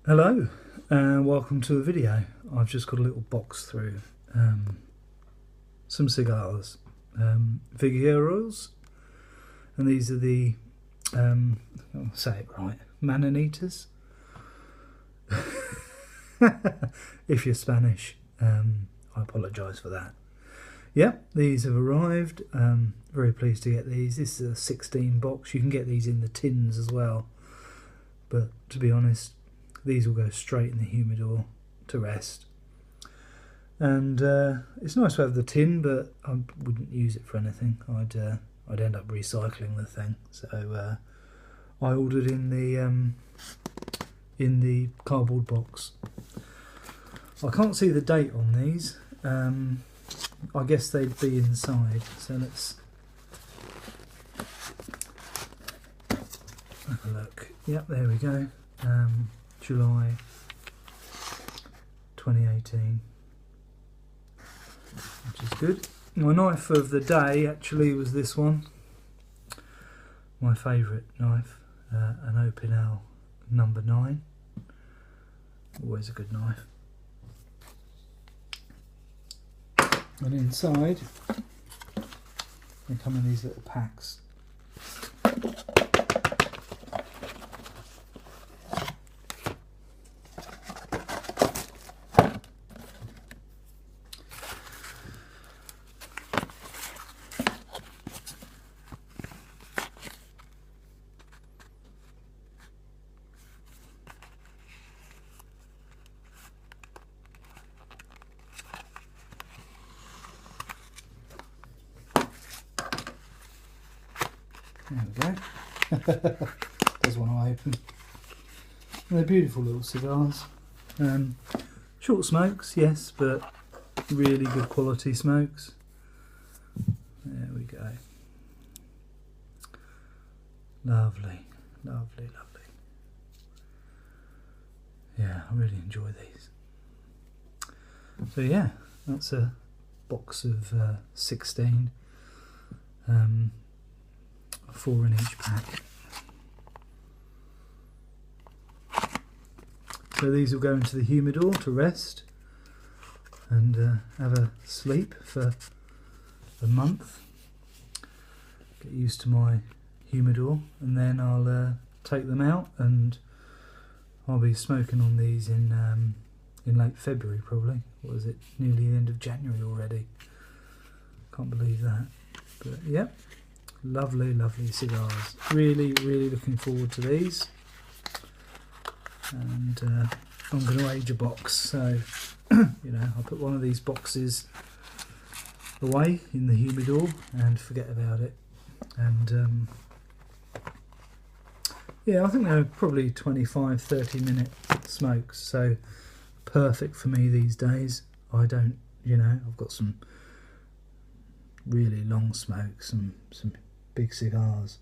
Hello and welcome to the video. I've just got a little box through some cigars, Vegueros, and these are the I'll say it right, Mananitas. If you're Spanish, I apologise for that. Yeah, these have arrived. Very pleased to get these. This is a 16 box. You can get these in the tins as well, but to be honest, these will go straight in the humidor to rest. And it's nice to have the tin, but I wouldn't use it for anything. I'd end up recycling the thing. So I ordered in the cardboard box. I can't see the date on these. I guess they'd be inside. So let's have a look. Yep, there we go. July 2018, which is good. My knife of the day actually was this one, my favourite knife, an Opinel number 9, always a good knife. And inside they come in these little packs. There we go. There's one I open. And they're beautiful little cigars. Short smokes, yes, but really good quality smokes. There we go. Lovely, lovely, lovely. Yeah, I really enjoy these. So yeah, that's a box of 16. 4 in each pack. So these will go into the humidor to rest and have a sleep for a month. Get used to my humidor, and then I'll take them out, and I'll be smoking on these in late February probably. What is it? Nearly the end of January already. Can't believe that. But yep. Lovely, lovely cigars. Really, really looking forward to these. And I'm going to age a box, so you know, I'll put one of these boxes away in the humidor and forget about it. And yeah, I think they're probably 25-30 minute smokes, so perfect for me these days. I don't, you know, I've got some really long smokes, some big cigars,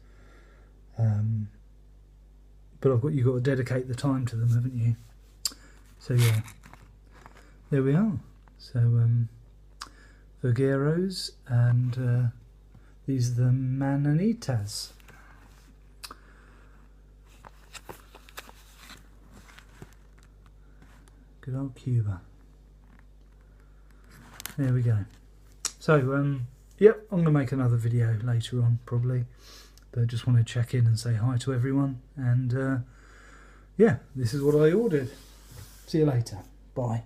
but you've got to dedicate the time to them, haven't you? So yeah, there we are. So Vegueros, and these are the Mananitas. Good old Cuba. There we go. So yep, I'm going to make another video later on probably, but I just want to check in and say hi to everyone, and yeah, this is what I ordered. See you later. Bye.